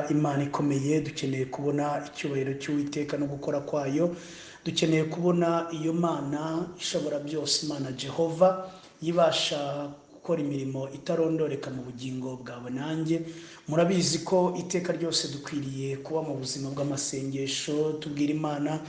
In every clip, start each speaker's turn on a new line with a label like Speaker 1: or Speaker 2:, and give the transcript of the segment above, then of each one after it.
Speaker 1: Imana ikomeye, dukeneye kubona icyubahiro cy'Uwiteka no gukora kwayo. Dukeneye kubona iyo Mana ishobora byose, Imana Jehova yibasha gukora imirimo itarondoreka mu bugingo bwawe nanjye. Murabizi ko iteka ryose dukwiriye kuba mu buzima bw'amasengesho, tubwira Imana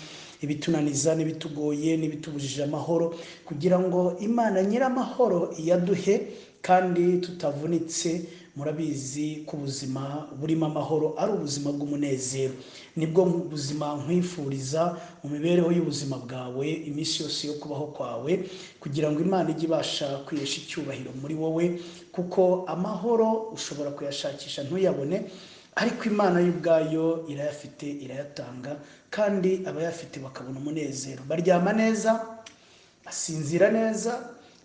Speaker 1: ibitunaniza n'ibitugoye n'ibitubujije amahoro, kugira ngo Imana nyiramahoro iyaduhe kandi tutavunitse. Murabizi ko ubuzima burimo amahoro ari ubuzima bw'umunezero. Nibwo buzima nkwifuriza mu mibereho y'ubuzima bwawe iminsi yose yo kubaho kwawe, kugira ngo Imana ijye ibasha kwihesha icyubahiro muri wowe, kuko amahoro ushobora kuyashakisha ntuyabone, ariko Imana yo ubwayo irayafite, irayatanga, kandi abayafite bakabona umunezero. Baryama neza, basinzira neza,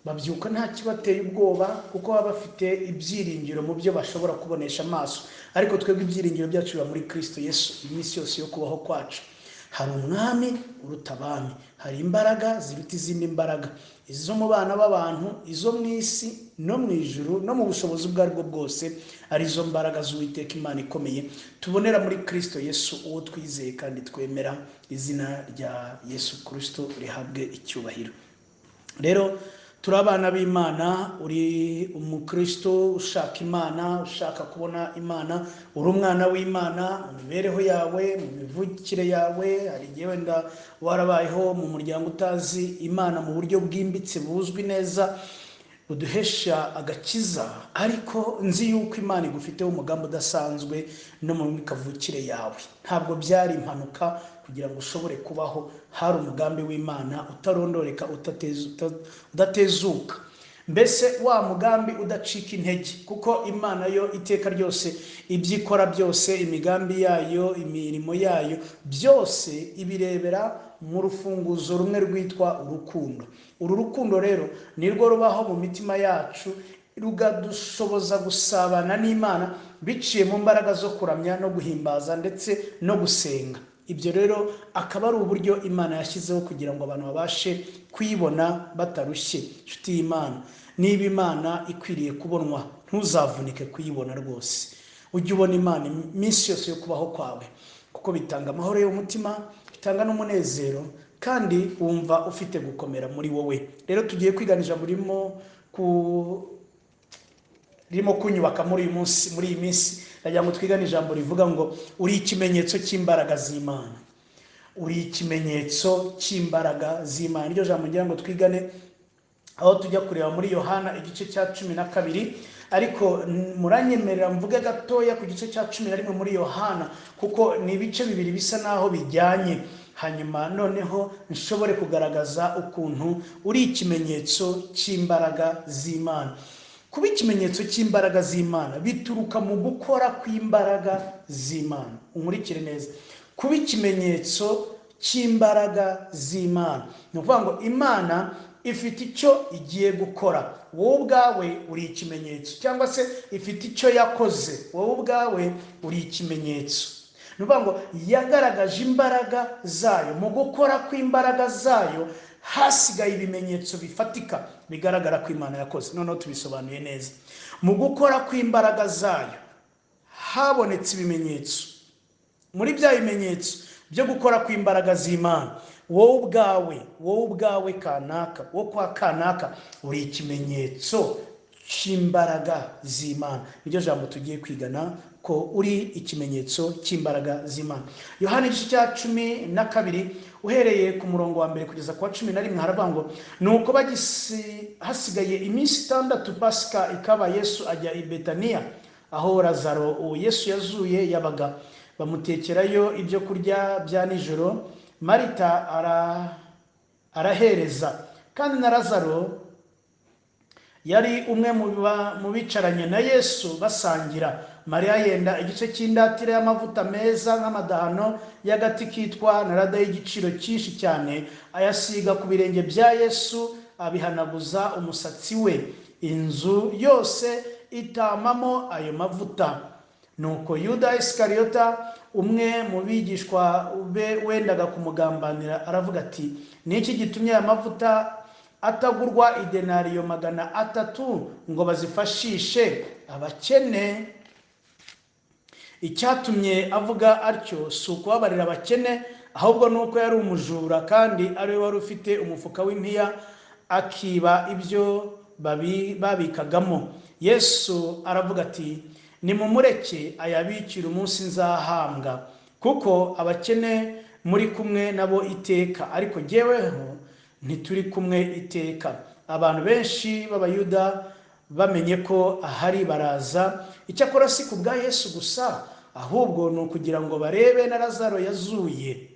Speaker 1: babyuka nta kibateye ubwoba, kuko baba bafite ibyiringiro mu byo bashobora kubonesha amaso. Ariko twebwe ibyiringiro byacu biba muri Kristo Yesu iminsi yose yo kubaho kwacu. Hari umwami uruta abami, hari imbaraga ziruta izindi mbaraga, izo mu bana b'abantu, izo mu isi no mu ijuru no mu bushobozi ubwo aribwo bwose, ari zo mbaraga z'Uwiteka Imana ikomeye tubonera muri Kristo Yesu, uwo twizeye kandi twemera. Izina rya Yesu Kristo rihabwe icyubahiro. Rero turi abana b'Imana, uri umukristo ushaka Imana, ushaka kubona Imana, uri umwana w'Imana mu mibereho yawe, mu mivukire yawe. Hari igihe wenda warabayeho mu muryango utazi Imana mu buryo bwimbitse buzwi neza buduhesha agakiza, ariko nzi yuko Imana igufiteho umugambi udasanzwe no mu kavukire yawe. Ntabwo byari impanuka kugira ngo ushobore kubaho, hari umugambi w'Imana utarondoreka, udatezuka, mbese wa mugambi udacika intege, kuko Imana yo iteka ryose ibyo ikora byose, imigambi yayo, imirimo yayo byose ibirebera mu rufunguzo rumwe rwitwa urukundo. Uru rukundo rero nirwo rubaho mu mitima yacu, rugadushoboza gusabana n'Imana biciye mu mbaraga zo kuramya no guhimbaza ndetse no gusenga. Ibyo rero akaba ari uburyo Imana yashyizeho kugira ngo abantu babashe kuyibona batarushye. Inshuti y'Imana, niba Imana ikwiriye kubonwa, ntuzavunike kuyibona rwose. Ujye ubona Imana iminsi yose yo kubaho kwawe, kuko bitanga amahoro y'umutima, bitanga n'umunezero, kandi wumva ufite gukomera muri wowe. Rero tugiye kwigana ijambo ririmo kunyubaka muri iyi minsi. Ndagira ngo twigane ijambo rivuga ngo uri ikimenyetso cy'imbaraga z'Imana. Uri ikimenyetso cy'imbaraga z'Imana. Iryo jambo ngira ngo twigane aho tujya kureba muri Yohana igice cya 12, ariko muranyemerera mvuge gatoya ku gice cya 11 muri Yohana, kuko ni ibice bibiri bisa naho bijyanye. Hanyuma noneho nshobore kugaragaza ukuntu uri ikimenyetso cy'imbaraga z'Imana. Kuba ikimenyetso cy'imbaraga z'Imana bituruka mu gukora kw'imbaraga z'Imana. Unkurikire neza. Kuba ikimenyetso cy'imbaraga z'Imana ni ukuvuga ngo Imana ifite icyo igiye gukora, wowe ubwawe uri ikimenyetso, cyangwa se ifite icyo yakoze, wowe ubwawe uri ikimenyetso. Ni ukuvuga ngo yagaragaje imbaraga zayo, mu gukora kw'imbaraga zayo hasigaye ibimenyetso bifatika bigaragara ko Imana yakoze. Noneho tubisobanuye neza. Mu gukora kw'imbaraga zayo habonetse ibimenyetso. Muri bya bimenyetso byo gukora kw'imbaraga z'Imana, wowe ubwawe kanaka, wo kwa kanaka, uri ikimenyetso cy'imbaraga z'Imana. Niryo jambo tugiye kwigana, ko uri ikimenyetso cy'imbaraga z'Imana. Yohana igice cya 12 uhereye ku murongo wa mbere kugeza ku wa 11 haravuga ngo nuko hasigaye iminsi 6 Pasika ikaba, Yesu ajya i Betaniya aho Lazaro uwo Yesu yazuye yabaga. Bamutekerayo ibyo kurya bya nijoro. Marita arahereza, kandi na Lazaro yari umwe mu bicaranye na Yesu basangira. Mariya yenda igice cy'indatire y'amavuta meza nk'amadahano y'agati kitwa narada y'igiciro cyinshi cyane, ayasiga ku birenge bya Yesu, abihanaguza umusatsi we. Inzu yose itamamo ayo mavuta. Nuko Yuda Isikariota, umwe mu bigishwa be wendaga kumugambanira, aravuga ati, niki gitumye aya mavuta atagurwa idenariyo 300 ngo bazifashishe abakene? icyatumye avuga atyo si ukubabarira abakene, ahubwo ni uko yari umujura kandi ari we wari ufite umufuka w'impiya akiba ibyo babikagamo. Yesu aravuga ati, nimumureke ayabikire umunsi nzahambwa, kuko abakene muri kumwe nabo iteka, ariko jyeweho ntituri kumwe iteka. Abantu benshi b'Abayuda bamenye ko ahari baraza, icyakora si ku bwa Yesu gusa, ahubwo ni ukugira ngo barebe na Lazaro yazuye.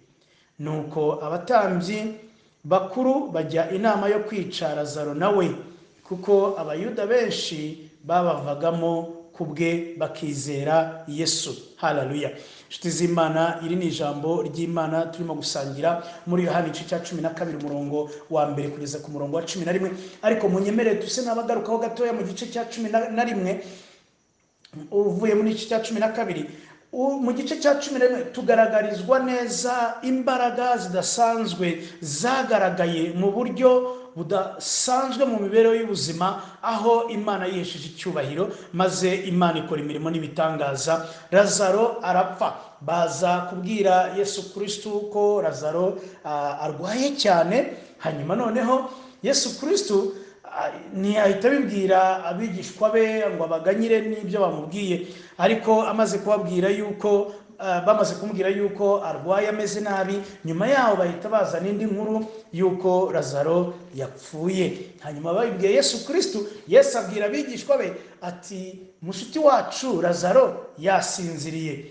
Speaker 1: Nuko abatambyi bakuru bajya inama yo kwica Lazaro nawe, kuko Abayuda benshi babavagamo kubwe bakizera Yesu. Haleluya. Inshuti z'Imana, iri ni ijambo ry'Imana turimo gusangira muri Yohana igice cya 12 umurongo wa mbere kugeza ku murongo wa 11. Ariko munyemerere tuse n'abagarukaho gatoya mu gice cya 11 uvuye muri igice cya 12. Mu gice cya 11 tugaragarizwa neza imbaraga zidasanzwe zagaragaye mu buryo budasanzwe mu mibereho y'ubuzima, aho Imana yihesheje icyubahiro maze Imana ikora imirimo n'ibitangaza. Lazaro arapfa, baza kubwira Yesu Kristo ko Lazaro arwaye cyane. Hanyuma noneho Yesu Kristo ntiyahita bibwira abigishwa be ngo abaganyire n'ibyo bamubwiye, ariko amaze kubabwira yuko bamaze kumubwira yuko arwaye ameze nabi, nyuma yaho bahita bazana indi nkuru yuko Lazaro yapfuye. Hanyuma babibwiye Yesu Kristo, Yesu abwira abigishwa be ati, mushuti wacu Lazaro yasinziriye.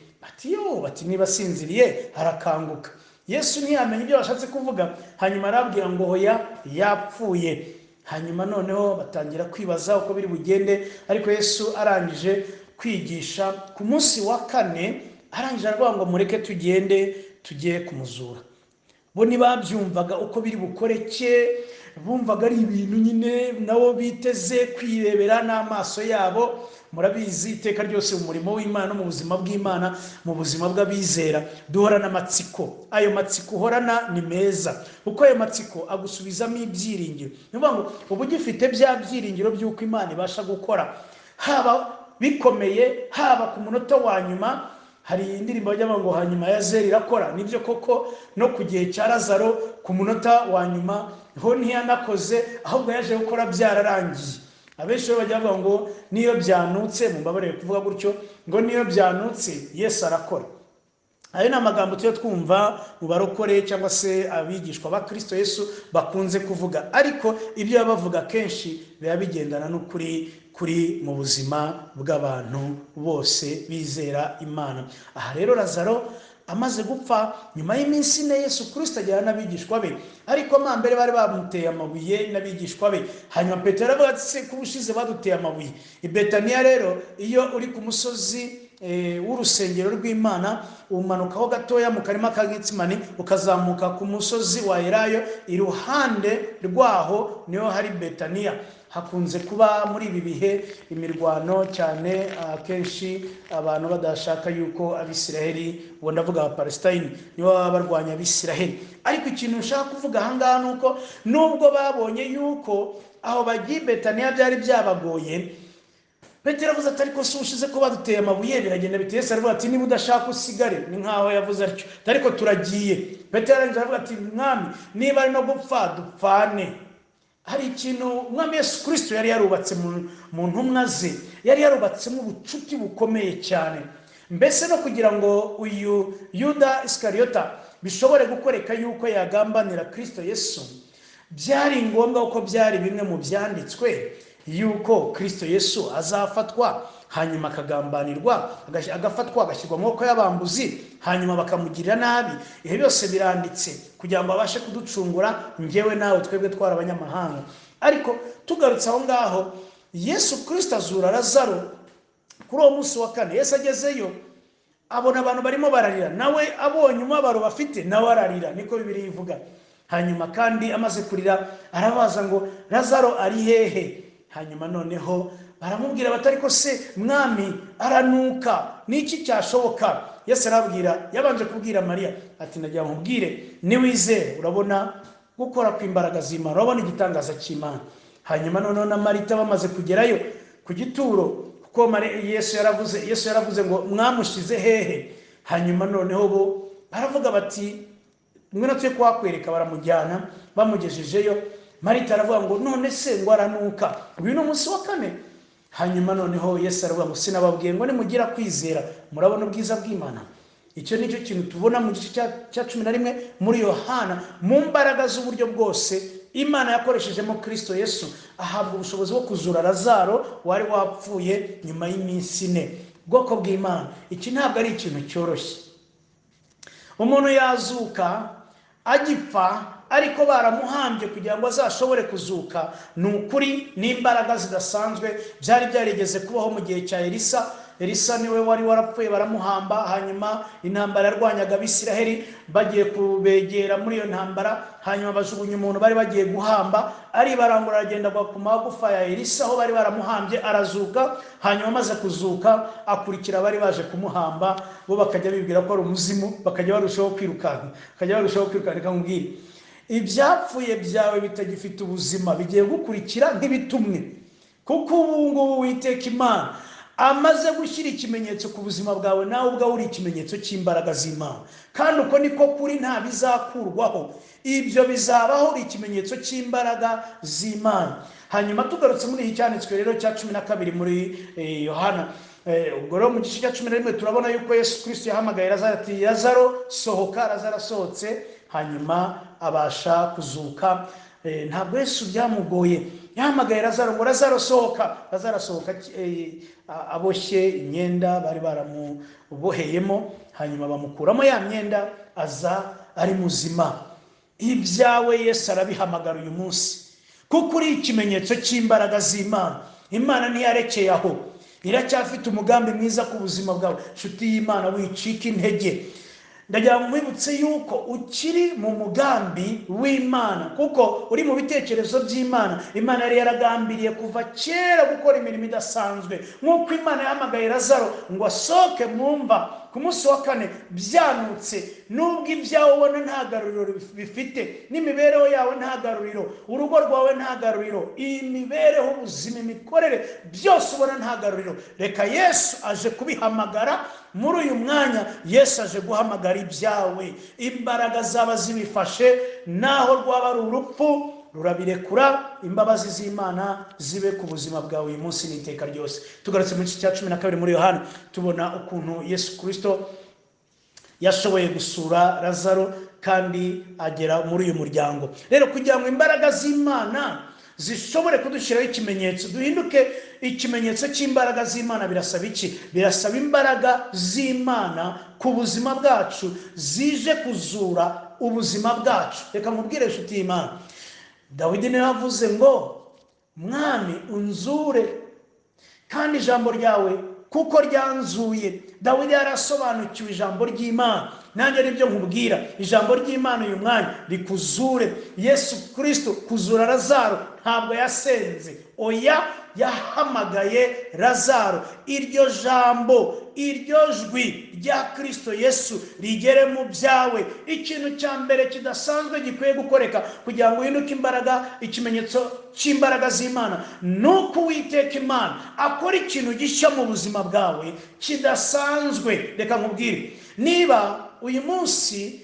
Speaker 1: Bati niba asinziriye harakanguka. Yesu ntiyamenye ibyo bashatse kuvuga, hanyuma arabwira ngo hoya, yapfuye. Hanyuma noneho batangira kwibaza uko biri bugende, ariko Yesu arangije kwigisha ku munsi wa 4 arangije aravuga ngo mureke tugende tujye kumuzura. Bo ntibabyumvaga uko biri bukoreke, bumvaga ari ibintu nyine nabo biteze kwirebera n'amaso yabo. Murabizi iteka ryose mu murimo w'Imana, mu buzima bw'Imana, mu buzima bw'abizera duhorana amatsiko. Ayo matsiko uhorana ni meza, kuko ayo matsiko agusubizamo ibyiringiro. Nivuga ngo ubu gifite bya byiringiro by'uko Imana ibasha gukora, haba bikomeye haba ku munota wa nyuma. Hari indirimbo y'abantu ngo hanyuma ya zeri irakora. Nibyo koko, no ku gihe cya Lazaro ku munota wa nyuma ho ntiyanakoze, ahubwo yaje gukora byararangiye. Abenshi bajya bavuga ngo niyo byanutse, mumbabarire kuvuga gutyo, ngo niyo byanutse Yesu arakora. Ayo ni amagambo tuyo twumva mu barokore cyangwa se abigishwa ba Kristo Yesu bakunze kuvuga, ariko ibyo bavuga kenshi biba bigendana n'ukuri mu buzima bw'abantu bose bizera Imana. Aha rero Lazaro amaze gupfa, nyuma y'iminsi 4 Yesu Kristo ajyana n'abigishwa be, ariko mbere bari bamuteye amabuye n'abigishwa be. Hanyuma Petero aravuga ati, se kubushize baduteye amabuye i Betaniya. Rero iyo uri ku musozi w'urusengero rw'Imana, umanukaho gatoya mu karima ka Getsemani, ukazamuka ku musozi wa Elayo, iruhande rwaho niho hari Betaniya. Hakunze kuba muri ibi bihe imirwano cyane, akenshi abantu badashaka yuko Abisiraheli, ubu ndavuga Abapalestine, nibo baba barwanya Abisiraheli. Ariko ikintu nshaka kuvuga ahangaha nuko nubwo babonye yuko aho bagiye Betaniya byari byabagoye, Petero avuze ati, ariko si ushize ko baduteye amabuye biragenda biteye. Yesu aravuga ati, niba udashaka usigare. Ni nkaho yavuze atyo, ariko turagiye. Petero aravuga ati, mwami niba ari no gupfa dupfane. Hari ikintu umwami Yesu Kristo yari yarubatse mu ntumwa ze, yari yarubatsemo ubucuti bukomeye cyane. Mbese no kugira ngo uyu Yuda Iskariota bishobore gukoreka yuko yagambanira Kristo Yesu, byari ngombwa uko byari bimwe mu byanditswe yuko Kristo Yesu azafatwa, hanyuma akagambanirwa, agafatwa, agashyirwa mu maboko y'abambuzi, hanyuma bakamugirira nabi. Ibi byose biranditse kugira ngo abashe kuducungura njyewe nawe, twebwe twara abanyamahanga. Ariko tugarutse aho ngaho, Yesu Kristo azura Lazaro kuri uwo munsi wa 4. Yesu agezeyo abona abantu barimo bararira, nawe abonye umubabaro bafite nawe ararira, niko Bibiliya ivuga. Hanyuma kandi amaze kurira arabaza ngo Lazaro ari hehe? Hanyuma noneho baramubwira batari ko se mwami aranuka, niki cyashoboka? Yesu arabwira, yabanje kubwira Mariya ati, ndagira nkubwire niwizere urabona gukora kw'imbaraga z'Imana, urabona igitangaza cy'Imana. Hanyuma noneho na Marita bamaze kugerayo ku gituro, kuko Yesu yaravuze ngo mwamushize hehe. Hanyuma noneho bo baravuga bati mwe natuye kuhakwereka, baramujyana. Bamugejejeyo Marita aravuga ngo none se ngo aranuka, uyu ni umunsi wa kane. Hanyuma noneho Yesu aravuga ngo sinababwiye ngo nimugira kwizera murabona ubwiza bw'Imana. Icyo nicyo kintu tubona mu gice cya 11 muri Yohana, mu mbaraga z'uburyo bwose Imana yakoreshejemo Kristo Yesu ahabwa ubushobozi bwo kuzura Lazaro wari wapfuye nyuma y'iminsi 4. Bwoko bw'Imana, iki ntabwo ari ikintu cyoroshye. Umuntu yazuka agipfa ariko baramuhambye kugira ngo azashobore kuzuka, ni ukuri n'imbaraga zidasanzwe byari byarigeze kubaho mu gihe cya Elisa niwe wari warapfuye baramuhamba. Hanyuma intambara yarwanyaga Abisiraheli, bagiye kubegera muri iyo ntambara, hanyuma bajugunya umuntu bari bagiye guhamba, ari barangura agenda ku magufa ya Elisa aho bari baramuhambye, arazuka. Hanyuma amaze kuzuka akurikira bari baje kumuhamba, bo bakajya bibwira ko ari umuzimu, bakajya barushaho kwirukanka. Kamubwire ibyapfuye byawe bitagifite ubuzima bigiye gukurikira nk'ibitumwe, kuko ubu ngubu Uwiteka Imana amaze gushyira ikimenyetso ku buzima bwawe, nawe ubwawe uri ikimenyetso cy'imbaraga z'Imana. Kandi uko niko kuri, nta bizakurwaho, ibyo bizabaho uri ikimenyetso cy'imbaraga z'Imana. Hanyuma tugarutse muri iki cyanditswe rero cya 12 muri Yohana, ubwo rero mu gice cya 11 turabona yuko Yesu Kristo yahamagaye Lazaro ati Lazaro sohoka. Lazaro asohotse, hanyuma abasha kuzuka. Ntabwo Yesu byamugoye, yahamagaye Lazaro ngo Lazaro sohoka. Lazaro asohoka aboshye imyenda bari baramuboheyemo, hanyuma bamukuramo ya myenda, aza ari muzima. Ibyawe Yesu arabihamagara uyu munsi, kuko uri ikimenyetso cy'imbaraga z'Imana. Imana ntiyarekeye aho, iracyafite umugambi mwiza ku buzima bwawe. Nshuti y'Imana, wicika intege. Ndagira ngo mwibutse yuko ukiri mu mugambi w'Imana, kuko uri mu bitekerezo by'Imana. Imana yari yaragambiriye kuva kera gukora imirimo idasanzwe, nk'uko Imana yahamagaye Lazaro ngo asohoke mwumva ku munsi wa kane byanutse. Nubwo ibyawe ubona nta garuriro bifite, n'imibereho yawe nta garuriro, urugo rwawe nta garuriro, imibereho, ubuzima, imikorere, byose ubona nta garuriro, reka Yesu aje kubihamagara muri uyu mwanya. Yesu aje guhamagara ibyawe. Imbaraga zaba zibifashe, naho rwaba ari urupfu rurabirekura. Imbabazi z'Imana zibe ku buzima bwawe uyu munsi n'iteka ryose. Tugarutse mu gice cya 12 muri Yohana, tubona ukuntu Yesu Kristo yashoboye gusura Lazaro kandi agera muri uyu muryango. Rero kugira ngo imbaraga z'Imana zishobore kudushyiraho ikimenyetso, duhinduke ikimenyetso cy'imbaraga z'Imana, birasaba iki? Birasaba imbaraga z'Imana ku buzima bwacu, zije kuzura ubuzima bwacu. Reka mubwire inshuti y'Imana, Dawidi niwe yavuze ngo mwami unzure kandi ijambo ryawe kuko ryanzuye. Dawidi yarasobanukiwe ijambo ry'Imana. Nanjye nibyo nkubwira, ijambo ry'Imana uyu mwanya rikuzure. Yesu Kristo kuzura Lazaro ntabwo yasenze, oya, yahamagaye Lazaro. Iryo jambo, iryo jwi rya Kristo Yesu rigere mu byawe. Ikintu cya mbere kidasanzwe gikwiye gukoreka kugira ngo uhinduke imbaraga, ikimenyetso cy'imbaraga z'Imana, nuko Uwiteka Imana akora ikintu gishya mu buzima bwawe kidasanzwe. Reka nkubwire, niba uyu munsi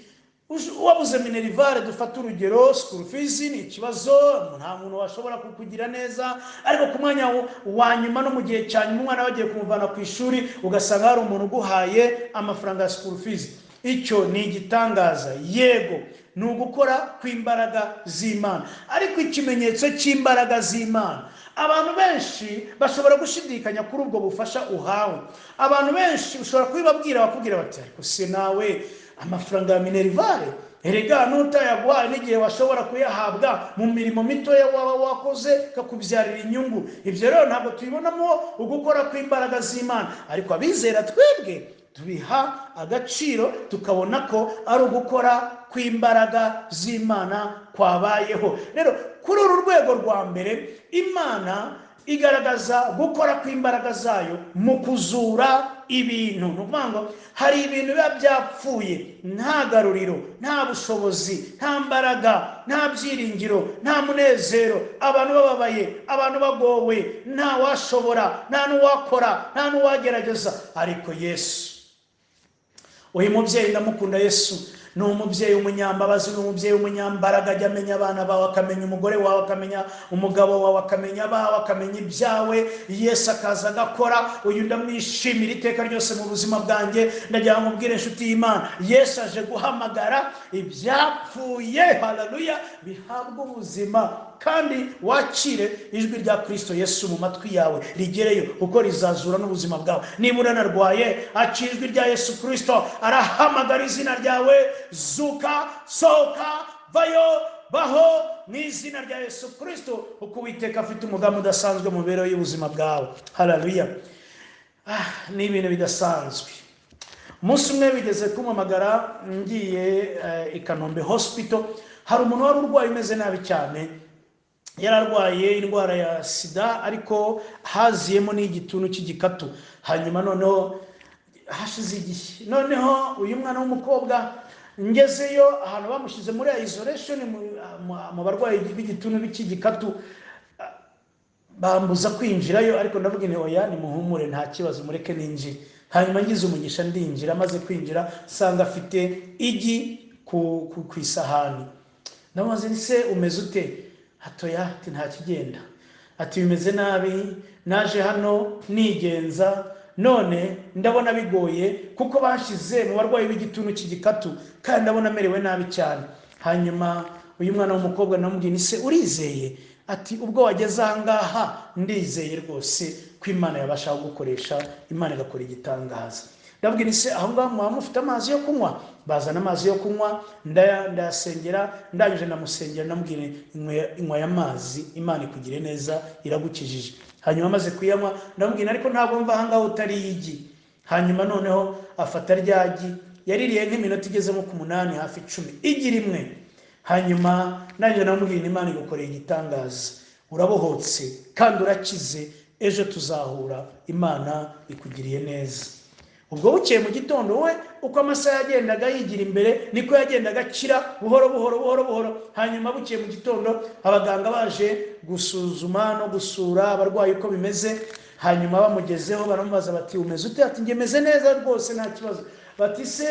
Speaker 1: wabuze minerivare, dufata urugero, school fees ni ikibazo, nta muntu washobora kukugira neza, ariko ku mwanya wa nyuma no mu gihe cyane umwana bagiye kumuvana ku ishuri ugasanga hari umuntu uguhaye amafaranga ya school fees, icyo ni igitangaza. Yego, ni ugukora kw'imbaraga z'Imana, ariko ikimenyetso cy'imbaraga z'Imana, abantu benshi bashobora gushidikanya kuri ubwo bufasha uhawe. Abantu benshi ushobora kubibabwira, bakubwira bati ariko se nawe amafaranga ya minerivare, erega nutayaguhaye n'igihe washobora kuyahabwa mu mirimo mitoya waba wakoze kakubyarira inyungu. Ibyo rero ntabwo tubibonamo ugukora kw'imbaraga z'Imana, ariko abizera twebwe tubiha agaciro, tukabona ko ari ugukora kw'imbaraga z'Imana kwabayeho. Rero kuri uru rwego rwa mbere, Imana igaragaza gukora kw'imbaraga zayo mu kuzura ibintu. Ni ukuvuga ngo hari ibintu biba byapfuye, nta garuriro, nta bushobozi, nta mbaraga, nta byiringiro, nta munezero, abantu bababaye, abantu bagowe, nta washobora, nta n'uwakora, nta n'uwagerageza. Ariko Yesu, uyu mubyeyi ndamukunda. Yesu ni umubyeyi w'umunyambabazi, ni umubyeyi w'umunyambaraga. Ajya amenya abana bawe, akamenya umugore wawe, akamenya umugabo wawe, akamenya abawe, akamenya ibyawe. Yesu akaza agakora. Uyu ndamwishimira iteka ryose mu buzima bwanjye. Ndagira ngo mbwire inshuti y'Imana, Yesu aje guhamagara ibyapfuye, haleluya, bihabwa ubuzima. Kandi wakire ijwi rya Kristo Yesu mu matwi yawe, rigereyo kuko rizazura n'ubuzima bwawe. Niba uranarwaye, akira ijwi rya Yesu Kristo, arahamagara izina ryawe. Zuka, soka, vayo, baho mu izina rya Yesu Kristo, kuko Uwiteka afite umugambi udasanzwe mu mibereho y'ubuzima bwawe. Haleluya. Ni ibintu bidasanzwe. Umunsi umwe bigeze kumpamagara ngiye i Kanombe hospital. Hari umuntu wari urwaye umeze nabi cyane, yararwaye indwara ya sida, ariko haziyemo n'igituntu cy'igikatu. Hanyuma noneho hashize igihe, noneho uyu mwana w'umukobwa ngezeyo, ahantu bamushyize muri isolation mu barwayi b'igituntu cy'igikatu, bambuza kwinjirayo. Ariko ndavuga nti oya, nimuhumure, nta kibazo, mureke ninjire. Hanyuma ngize umugisha ndinjira. Maze kwinjira sanga afite igi ku isahani. Ndamubaza nti se umeze ute? Atoya, ati nta kigenda. Ati bimeze nabi, naje hano nigenza, none ndabona bigoye kuko bashize mu barwayi b'igituntu cy'igikatu, kandi ndabona merewe nabi cyane. Hanyuma uyu mwana w'umukobwa namubwiye, se urizeye? Ati ubwo wageze ahangaha ndizeye rwose ko Imana yabasha gukoresha, Imana igakora igitangaza. Ndabwira se aho ngaho muba mufite amazi yo kunywa? Bazana amazi yo kunywa, ndayasengera. Ndangije ndamusengera, ndamubwira inywa y'amazi, Imana ikugire neza, iragukijije. Hanyuma amaze kuyanywa, ndamubwira ariko ntabwo mva ahangaha utari igi. Hanyuma noneho afata ryagi, yaririye nk'iminota igezemo ku 8 hafi 10, igi rimwe. Hanyuma nanjye namubwira Imana igukoreye igitangaza, urabohotse kandi urakize, ejo tuzahura, Imana ikugiriye neza. Ubwo bukeye mu gitondo we, uko amasaha yagendaga yigira imbere, niko yagendaga akira buhoro buhoro. Hanyuma bukeye mu gitondo abaganga baje gusuzuma no gusura abarwayi uko bimeze. Hanyuma bamugezeho baramubaza bati umeze ute? Ati nge meze neza rwose, nta kibazo. Bati se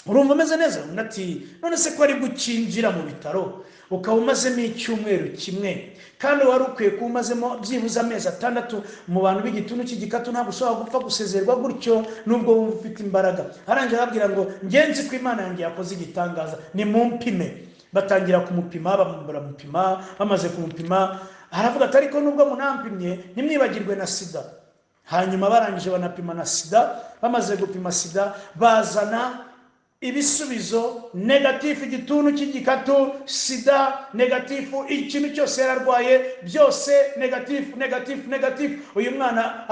Speaker 1: urumva umeze neza? Ati none se ko ari gukinjira mu bitaro ukaba umazemo icyumweru kimwe, kandi wari ukwiye kuba umazemo byibuze amezi 6 mu bantu b'igituntu cy'igikatu, ntabwo ushobora gupfa gusezerwa gutyo nubwo wumva ufite imbaraga. Arangije arabwira ngo ngenzi ko Imana yanjye yakoze igitangaza, ni mumpime. Batangira kumupima, baramupima. Bamaze kumupima aravuga ati ariko nubwo munampimye ntimwibagirwe na sida. Hanyuma barangije banapima na sida. Bamaze gupima sida, bazana ibisubizo negatifu, igituntu cy'igikatu, sida negatifu, ikintu cyose yararwaye byose negatifu. Uyu mwana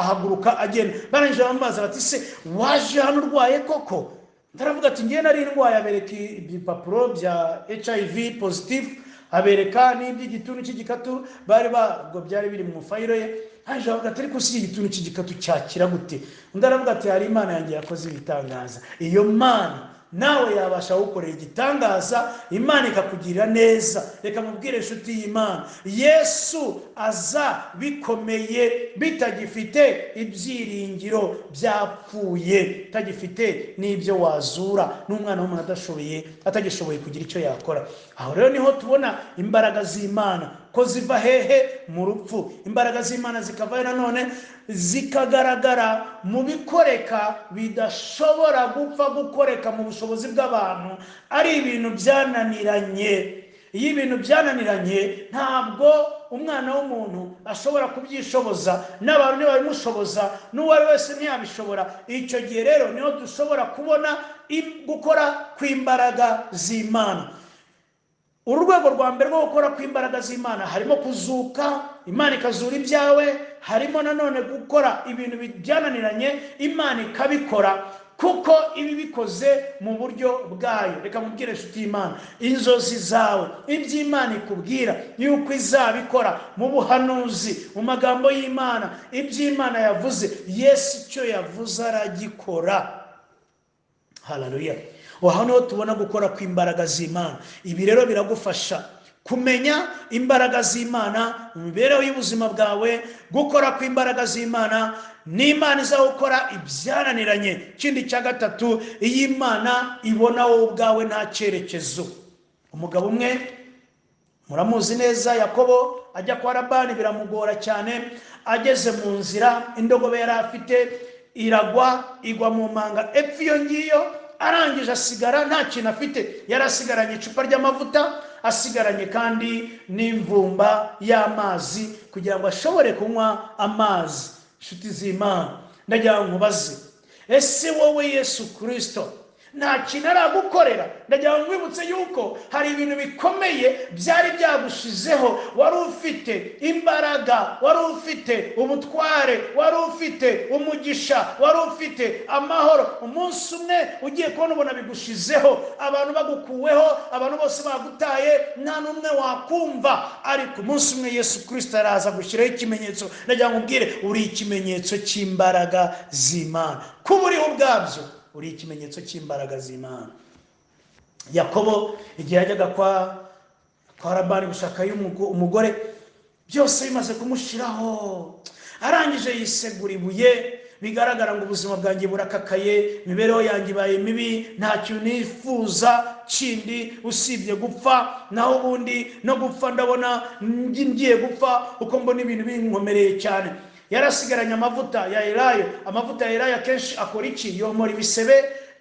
Speaker 1: ahaguruka agenda. Barangije bamubaza bati se waje hano urwaye koko? Ndaravuga ati ngiye nari ndwaye. Abereka ibipapuro bya HIV positive, abereka n'iby'igituntu cy'igikatu byari biri mu fayiro ye. Haje avuga ati ariko si igituntu cy'igikatu cyakira gute? Undi aravuga ati hari Imana yanjye yakoze ibitangaza. Iyo Mana nawe yabasha gukorera igitangaza, Imana ikakugirira neza. Reka mubwire inshuti y'Imana, Yesu aza bikomeye, bitagifite ibyiringiro, byapfuye, tagifite n'ibyo wazura, n'umwana w'umuntu atagishoboye kugira icyo yakora. Aho rero niho tubona imbaraga z'Imana ko ziva hehe? Mu rupfu. Imbaraga z'Imana zikavayo nanone zikagaragara mu bikoreka bidashobora gupfa gukoreka mu bushobozi bw'abantu, ari ibintu byananiranye. Iyo ibintu byananiranye ntabwo umwana w'umuntu ashobora kubyishoboza, n'abantu ntibabimushoboza, n'uwari wese ntiyabishobora. Icyo gihe rero niho dushobora kubona gukora kw'imbaraga z'Imana. Urwego rwa mbere rwo gukora kw'imbaraga z'Imana harimo kuzuka, Imana ikazura ibyawe. Harimo nanone gukora ibintu byananiranye, Imana ikabikora. kuko ibi bikoze mu buryo bwayo. Reka mubwire inshuti y'Imana, inzozi zawe, iby'Imana ikubwira yuko izabikora mu buhanuzi, mu magambo y'Imana, iby'Imana yavuze, Yesu icyo yavuze aragikora. Haleluya. Hano tubona gukora kw'imbaraga z'Imana. Ibi rero biragufasha kumenya imbaraga z'Imana mu mibereho y'ubuzima bwawe. Gukora kw'imbaraga z'Imana, n'Imana izawukora ibyananiranye. Ikindi cya gatatu, iyi Imana ibona wowe ubwawe nta cyerekezo. Umugabo umwe muramuzi neza, Yakobo, ajya kwa Labani, biramugora cyane. Ageze mu nzira, indogobe yari afite iragwa, igwa mu manga, epfo iyo ngiyo. Arangije asigara nta kintu afite. Yari asigaranye icupa ry'amavuta, asigaranye kandi n'imvumba y'amazi kugira ngo ashobore kunywa amazi. Inshuti z'Imana, ndagira ngo nkubaze, ese wowe Yesu Kristo nta kintu aragukorera? Ndagira ngo wibutse yuko hari ibintu bikomeye byari byagushizeho. Wari ufite imbaraga, wari ufite ubutware, wari ufite umugisha, wari ufite amahoro. Umunsi umwe ugiye kubona ubona bigushizeho, abantu bagukuweho, abantu bose bagutaye, nta n'umwe wakumva. Ariko umunsi umwe Yesu Kristo araza gushyiraho ikimenyetso. Ndagira ngo mbwire, uri ikimenyetso cy'imbaraga z'Imana. Kuba uriho ubwabyo uri ikimenyetso cy'imbaraga z'Imana. Yakobo igihe yajyaga kwa Labani gushakayo umugore, byose bimaze kumushiraho, arangije yisegura ibuye. Bigaragara ngo ubuzima bwanjye burakakaye, imibereho yanjye ibaye mibi, nta kintu nifuza kindi usibye gupfa. Naho ubundi no gupfa ndabona ngiye gupfa, uko mbona ibintu binkomereye cyane. Yarasigaranye amavuta ya elayo. Amavuta ya elayo kenshi akora iki? Yomora ibisebe.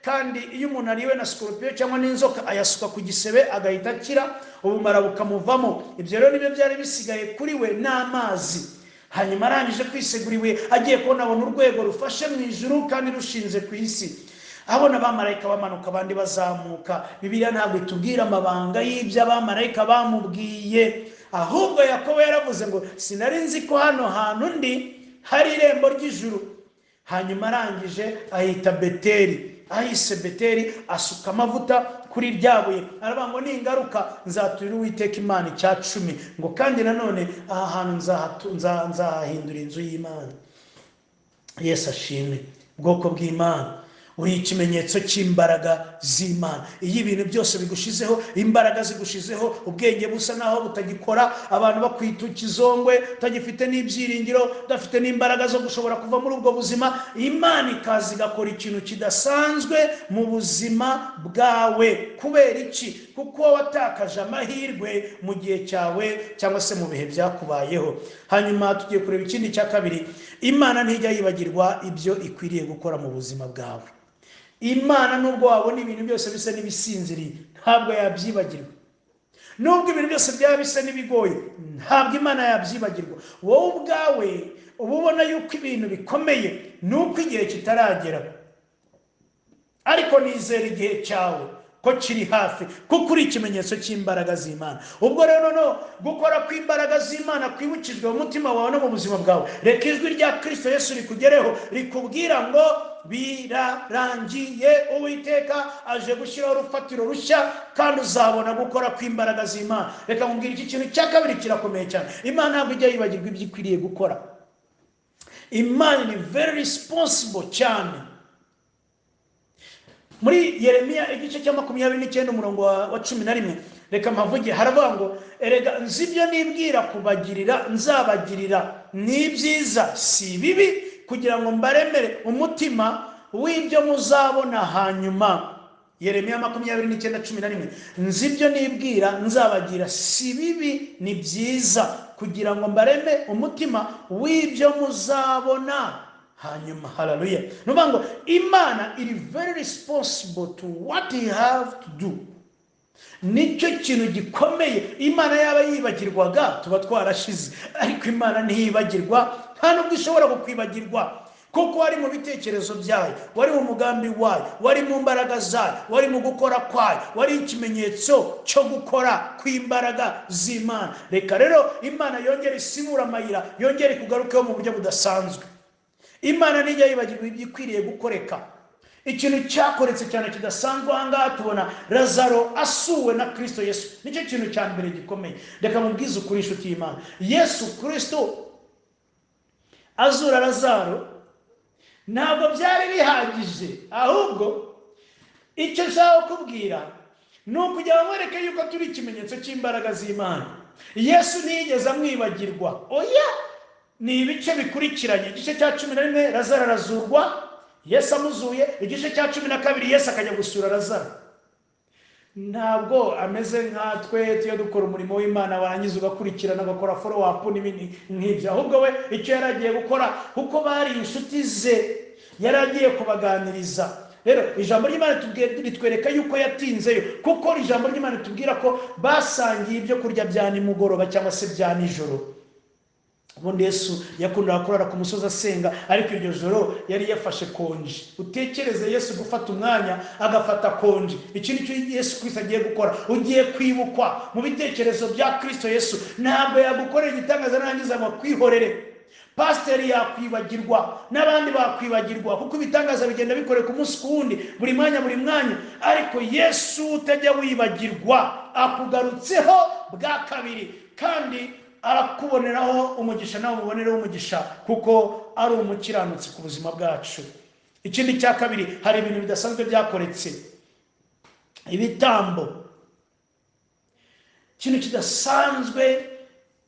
Speaker 1: Kandi iyo umuntu ariwe na scorpion cyangwa n'inzoka, ayasuka ku gisebe agahita akira, ubumara bukamuvamo. Ibyo rero nibyo byari bisigaye kuri we n'amazi. Hanyuma arangije kwisegura ibuye, agiye kubona urwego rufashe mu ijuru kandi rushinze ku isi. Abona abamarayika bamanuka, abandi bazamuka. Bibiliya ntabwo itubwira amabanga y'ibyo abamarayika bamubwiye, ahubwo Yakobo yaravuze ngo sinari nzi ko hano hantu ndi hari irembo ry'ijuru. Hanyuma arangije ahita Beteli. Ahise Beteli asuka amavuta kuri ryabuye, aravuga ngo ningaruka nzaturira Uwiteka Imana 10, ngo kandi nanone aha hantu nzahahindura inzu y'Imana. Yesu ashimwe. Bwoko bw'Imana, uri ikimenyetso cy'imbaraga z'Imana. Iyo ibintu byose bigushizeho, imbaraga zigushizeho, ubwenge busa naho butagikora, abantu bakwita ikizongwe, utagifite n'ibyiringiro, udafite n'imbaraga zo gushobora kuva muri ubwo buzima, Imana ikaza igakora ikintu kidasanzwe mu buzima bwawe. Kubera iki? Kuko watakaje amahirwe mu gihe cyawe cyangwa se mu bihe byakubayeho. Hanyuma tugiye kureba ikindi cya kabiri. Imana ntijya yibagirwa ibyo ikwiriye gukora mu buzima bwawe. Imana nubwo wabona ibintu byose bisa n'ibisinziriye, ntabwo yabyibagirwa. Nubwo ibintu byose byaba bisa n'ibigoye, ntabwo Imana yabyibagirwa. Wowe ubwawe uba ubona yuko ibintu bikomeye, nuko igihe kitaragera. Ariko nizera igihe cyawe ko kiri hafi, kuko uri ikimenyetso cy'imbaraga z'Imana. Ubwo rero no gukora kw'imbaraga z'Imana kwibukijwe mu mutima wawe no mu buzima bwawe. Reka ijwi rya Kristo Yesu rikugereho, rikubwira ngo birarangiye. Uwiteka aje gushyiraho urufatiro rushya, kandi uzabona gukora kw'imbaraga z'Imana. Reka nkubwire iki kintu cya kabiri kirakomeye cyane. Imana ntabwo ijya yibagirwa ibyo ikwiriye gukora. Imana ni very responsible cyane. Muri Yeremiya igice cya 29 umurongo wa 11, reka mpavuge, haravuga ngo erega nzi ibyo nibwira kubagirira, nzabagirira ni byiza si bibi, kugira ngo mbaremere umutima w'ibyo muzabona hanyuma. Yeremiya 29:11, nzi ibyo nibwira nzabagira si bibi ni byiza, kugira ngo mbareme umutima w'ibyo muzabona hanyuma. Haleluya. Nuvuga ngo Imana iri very responsible to what he have to do. Nicyo kintu gikomeye. Imana yaba yibagirwaga tuba twarashize, ariko Imana ntiyibagirwa, nta nubwo ishobora kukwibagirwa, kuko wari mu bitekerezo byayo, wari mu mugambi wayo, wari mu mbaraga zayo, wari mu gukora kwayo, wari ikimenyetso cyo gukora kw'imbaraga z'Imana. Reka rero Imana yongere isimura amayira, yongere kugarukaho mu buryo budasanzwe. Imana ntijya yibagirwa ibyo ikwiriye gukoreka. ikintu cyakoretse cyane kidasanzwe ahangaha tubona Lazaro asuwe na Kristo Yesu. Nicyo kintu cya mbere gikomeye. Reka mubwize ukuri inshuti y'Imana, Yesu Kristo azura Lazaro ntabwo byari bihagije, ahubwo icyo nshaka kubwira ni ukugira ngo mwereke yuko turi ikimenyetso cy'imbaraga z'Imana. Yesu ntiyigeze amwibagirwa, oya, ni ibice bikurikiranye. Igice cya 11 Lazaro arazurwa, Yesu amuzuye. Igice cya 12 Yesu akajya gusura Lazaro. Ntabwo ameze nkatwe tuyo dukora umurimo w'Imana warangiza ugakurikirana agakora follow up n'ibindi nk'ibyo, ahubwo we icyo yaragiye gukora kuko bari inshuti ze yaragiye kubaganiriza. Rero ijambo ry'Imana ritwereka yuko yatinzeyo, kuko ijambo ry'Imana tubwira ko basangiye ibyo kurya bya nimugoroba cyangwa se bya nijoro. Ubundi Yesu yakundaga kurara ku musozi asenga, ariko iryo joro yari yafashe konji. Utekereze Yesu gufata umwanya agafata konji. Iki nicyo Yesu Kristo agiye gukora. Ugiye kwibukwa mu bitekerezo bya Kristo Yesu. Ntabwo yagukorera igitangaza narangiza ngo kwihorere. Pasiteri yakwibagirwa, n'abandi bakwibagirwa, kuko ibitangaza bigenda bikoreka umunsi ku wundi, buri mwanya. Ariko Yesu utajya wibagirwa akugarutseho bwa kabiri, kandi arakuboneraho umugisha, nawe umubonereho umugisha, kuko ari umukiranutsi ku buzima bwacu. Ikindi cya kabiri, hari ibintu bidasanzwe byakoretse ibitambo. Ikintu kidasanzwe,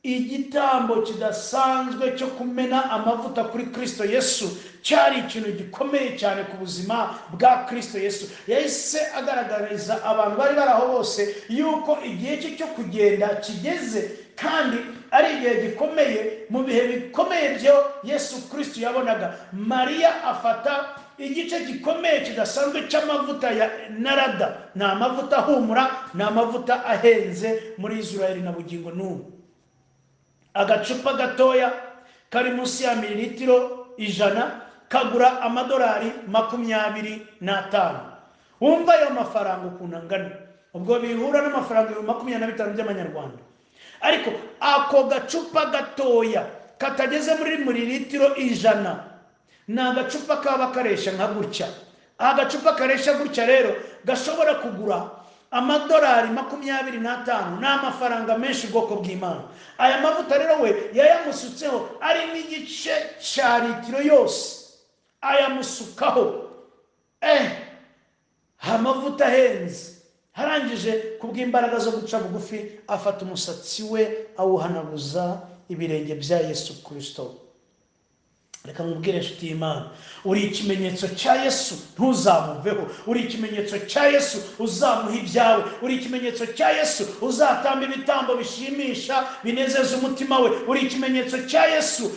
Speaker 1: igitambo kidasanzwe cyo kumena amavuta kuri Kristo Yesu cyari ikintu gikomeye cyane ku buzima bwa Kristo Yesu. Yahise agaragariza abantu bari baraho bose yuko igihe cye cyo kugenda kigeze, kandi ari igihe gikomeye. Mu bihe bikomeye byo Yesu Kristo yabonaga, Mariya afata igice gikomeye kidasanzwe cy'amavuta ya narada. Ni amavuta ahumura, ni amavuta ahenze muri Israeli na bugingo n'ubu. Agacupa gatoya kari munsi ya mililitiro 100 kagura amadolari 25. Wumva ayo mafaranga ukuntu angana, ubwo bihura n'amafaranga 25 by'amanyarwanda. Ariko ako gacupa gatoya katageze muri mililitiro 100 ni agacupa kaba karesha nka gutya. Agacupa karesha gutya rero gashobora kugura amadolari 25. Ni amafaranga menshi ubwoko bw'Imana. Aya mavuta rero we yayamusutseho ari n'igice cya litiro yose, ayamusukaho. Amavuta ahenze. Harangije kubw'imbaraga zo guca bugufi, afata umusatsi we awuhanaguza ibirenge bya Yesu Kristo. Reka mubwire inshuti y'Imana, uri ikimenyetso cya Yesu, ntuzamuveho. Uri ikimenyetso cya Yesu, uzamuha ibyawe. Uri ikimenyetso cya Yesu, uzatamba ibitambo bishimisha binezeza umutima we. Uri ikimenyetso cya Yesu,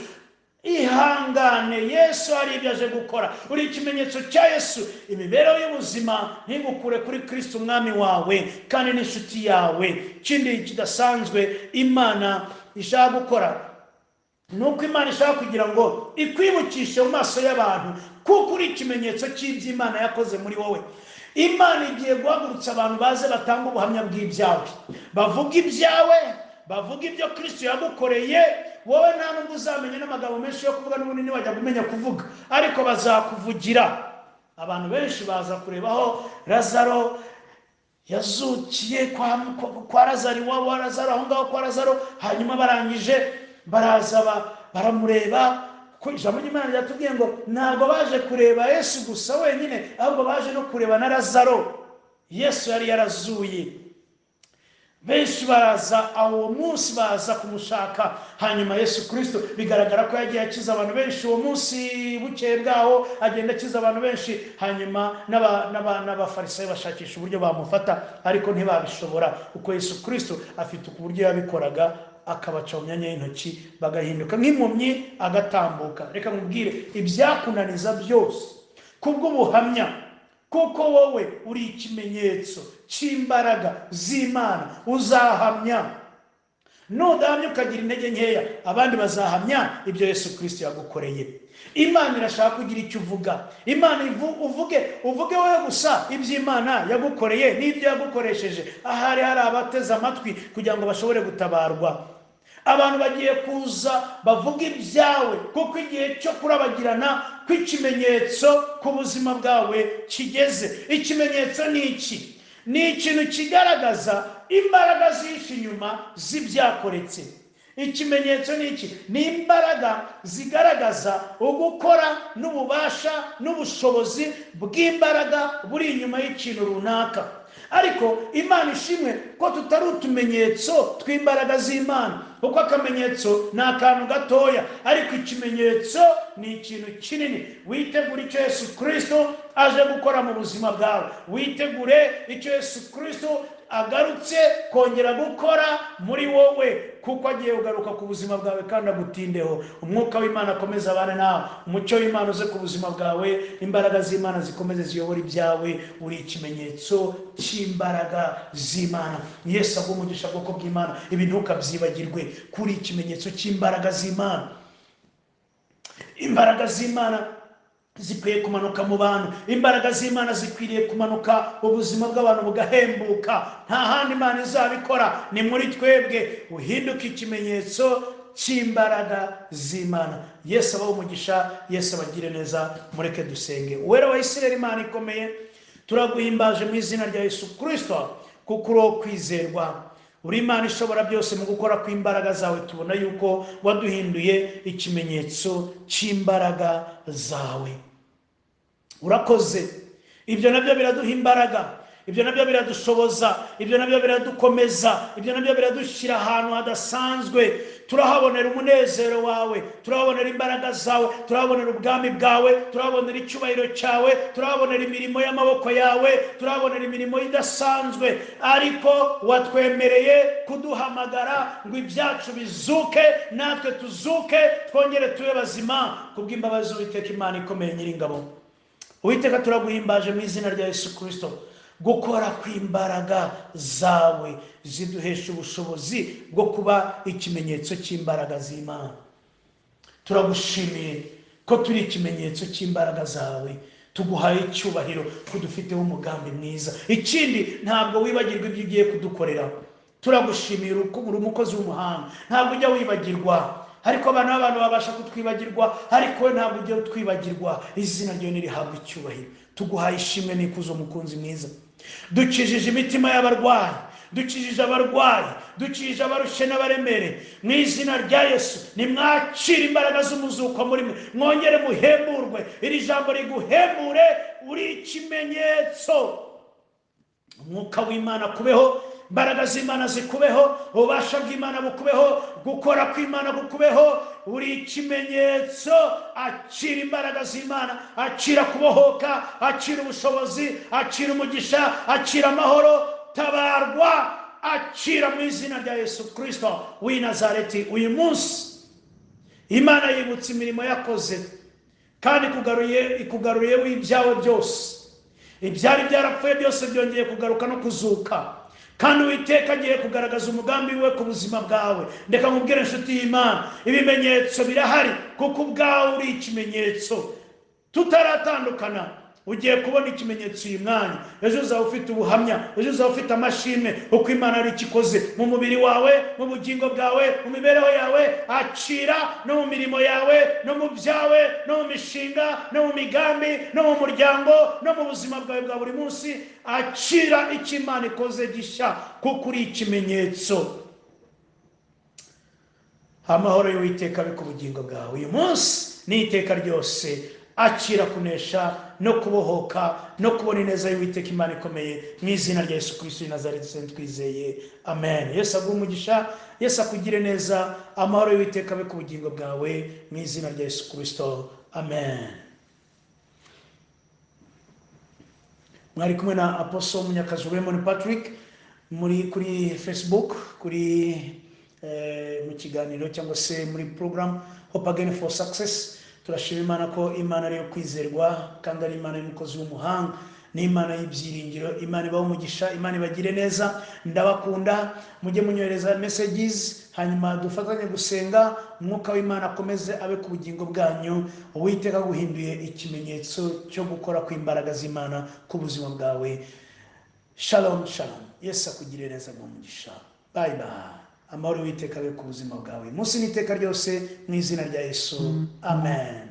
Speaker 1: ihangane, Yesu hari ibyo aje gukora. Uri ikimenyetso cya Yesu, imibereho y'ubuzima ntigukure kuri Kristo umwami wawe kandi n'inshuti yawe. Ikindi kidasanzwe Imana ishaka gukora, nuko Imana ishaka kugira ngo ikwibukishe mu maso y'abantu, kuko uri ikimenyetso cy'iby'Imana yakoze muri wowe. Imana igiye guhagurutsa abantu baze batanga ubuhamya bw'ibyawe, bavuga ibyawe, bavuga ibyo Kristo yagukoreye. Wowe nta nubwo uzamenya n'amagambo menshi yo kuvuga, n'ubundi ntiwajya kumenya kuvuga, ariko bazakuvugira. Abantu benshi baza kurebaho Lazaro yazukiye kwa Lazaro, iwabo wa Lazaro, aho ngaho kwa Lazaro. Hanyuma barangije baraza baramureba. Ko ijambo ry'Imana ryatubwiye ngo ntabwo baje kureba Yesu gusa wenyine, ahubwo baje no kureba na Lazaro. Yesu yari yarazuye. Benshi baraza aho munsi, baza kumushaka. Hanyuma Yesu Kristo bigaragara ko yagiye akiza abantu benshi uwo munsi. Bukeye bwaho agenda akiza abantu benshi. Hanyuma n'abafarisayo bashakisha uburyo bamufata, ariko ntibabishobora, kuko Yesu Kristo afite uburyo yabikoraga, akabaca mu myanya y'intoki bagahinduka nk'impumyi agatambuka. Reka mubwire, ibyakunaniza byose kubw'ubuhamya, kuko wowe uri ikimenyetso cy'imbaraga z'Imana, uzahamya. Nudahamya ukagira intege nkeya, abandi bazahamya ibyo Yesu Kristo yagukoreye. Imana irashaka kugira icyo uvuga. Imana uvuge wowe gusa iby'Imana yagukoreye n'ibyo yagukoresheje. Ahari hari abateze amatwi kugira ngo bashobore gutabarwa. abantu bagiye kuza bavuga ibyawe, kuko igihe cyo kurabagirana kw'ikimenyetso ku buzima bwawe kigeze. Ikimenyetso ni iki? Ni ikintu kigaragaza imbaraga zihishe inyuma z'ibyakoretse. Ikimenyetso ni iki? Ni imbaraga zigaragaza ugukora n'ububasha n'ubushobozi bw'imbaraga buri inyuma y'ikintu runaka. Ariko Imana ishimwe ko tutari utumenyetso tw'imbaraga z'Imana, kuko akamenyetso ni akantu gatoya, ariko ikimenyetso ni ikintu kinini. Witegure icyo Yesu Kristo aje gukora mu buzima bwawe. Witegure icyo Yesu Kristo agarutse kongera gukora muri wowe, kuko agiye kugaruka ku buzima bwawe kandi agutindeho. Umwuka w'Imana akomeza abane nawe, umucyo w'Imana uze ku buzima bwawe, imbaraga z'Imana zikomeze ziyobora ibyawe. Uri ikimenyetso cy'imbaraga z'Imana. Yesu aguhe umugisha bwoko bw'Imana. Ibi ntukabyibagirwe, kuri ikimenyetso cy'imbaraga z'Imana. Imbaraga z'Imana zikwiye kumanuka mu bantu. Imbaraga z'Imana zikwiriye kumanuka, ubuzima bw'abantu bugahembuka. Nta handi Imana izabikora, ni muri twebwe. Uhinduke ikimenyetso cy'imbaraga z'Imana. Yesu abahe umugisha, Yesu abagire neza. Mureke dusenge. Uwera wa Isirayeli, Imana ikomeye, turaguhimbaje mu izina rya Yesu Kristo, kuko uri kwizerwa. Uri Imana ishobora byose. Mu gukora kw'imbaraga zawe tubona yuko waduhinduye ikimenyetso cy'imbaraga zawe. Urakoze. Ibyo nabyo biraduha imbaraga, ibyo nabyo biradushoboza, ibyo nabyo biradukomeza, ibyo nabyo biradushyira ahantu hadasanzwe. Turahabonera umunezero wawe, turahabonera imbaraga zawe, turahabonera ubwami bwawe, turahabonera icyubahiro cyawe, turahabonera imirimo y'amaboko yawe, turahabonera imirimo idasanzwe. Ariko watwemereye kuduhamagara ngo ibyacu bizuke, natwe tuzuke, twongere tube bazima kubw'imbabazi Uwiteka Imana ikomeye Nyiringabo. Uwiteka, turaguhimbaje mu izina rya Yesu Kristo. Gukora kw'imbaraga zawe ziduhesha ubushobozi bwo kuba ikimenyetso cy'imbaraga z'Imana. Turagushimiye ko turi ikimenyetso cy'imbaraga zawe. Tuguhaye icyubahiro ko dufiteho umugambi mwiza. Ikindi, ntabwo wibagirwa ibyo ugiye kudukorera. Turagushimiye uri umukozi w'umuhanga, ntabwo ujya wibagirwa. Ariko abantu babasha kutwibagirwa, ariko ntabwo ujya utwibagirwa. Izina ryawe nirihabwe icyubahiro. Tuguhaye ishimwe n'ikuzo, mukunzi mwiza. Dukijije imitima y'abarwayi, dukijije abarwayi, dukijije abarushe n'abaremere. Mu izina rya Yesu, nimwakire imbaraga z'umuzuko muri mwe, mwongere muhemburwe. Iri jambo riguhembure. Uri ikimenyetso. Umwuka w'Imana kubeho, imbaraga z'Imana zikubeho, ububasha bw'Imana bukubeho, gukora kw'Imana bukubeho. Uri ikimenyetso. Akira imbaraga z'Imana, akira kubohoka, akira ubushobozi, akira umugisha, akira amahoro. Tabarwa, akira mu izina rya Yesu Kristo w'i Nazareti. Uyu munsi Imana yibutse imirimo yakoze, kandi ikugaruye w'ibyawe byose. Ibyari byarapfuye byose byongeye kugaruka no kuzuka, kandi Uwiteka agiye kugaragaza umugambi we ku buzima bwawe. Ndeka nkubwire inshuti y'Imana, ibimenyetso birahari, kuko ubwawe uri ikimenyetso. Tutaratandukana ugiye kubona ikimenyetso uyu mwanya. Ejo uzaba ufite ubuhamya, ejo uzaba ufite amashimwe uko Imana ari ikikoze mu mubiri wawe, mu bugingo bwawe, mu mibereho yawe. Akira no mu mirimo yawe, no mu byawe, no mu mishinga, no mu migambi, no mu muryango, no mu buzima bwawe bwa buri munsi. Akira icyo Imana ikoze gishya, kuko uri ikimenyetso. Amahoro y'Uwiteka abe ku bugingo bwawe uyu munsi n'iteka ryose. Akira kunesha no kubohoka no kubona ineza y'Uwiteka Imana ikomeye, mu izina rya Yesu Kristo w'i Nazareti twizeye. Amen. Yesu aguhe umugisha, Yesu akugire neza. Amahoro y'Uwiteka abe ku bugingo bwawe, mu izina rya Yesu Kristo. Amen. Mwari kumwe na Apostle Munyakazi Raymond Patrick kuri Facebook, kuri mu kiganiro cyangwa se muri program Hope Again for Success. Turashima Imana ko Imana ari yo kwizerwa, kandi ari Imana y'umukozi w'umuhanga, ni Imana y'ibyiringiro. Imana ibahe umugisha, Imana ibagire neza. Ndabakunda, mujye munyohereza messages, hanyuma dufatanye gusenga. Umwuka w'Imana akomeze abe ku bugingo bwanyu. Uwiteka guhinduye ikimenyetso cyo gukora kw'imbaraga z'Imana ku buzima bwawe. Shalom shalom. Yesu akugire neza mu mugisha. Bye bye. amahoro y'Uwiteka abe ku buzima bwawe munsi n'iteka ryose mu izina rya Yesu amen.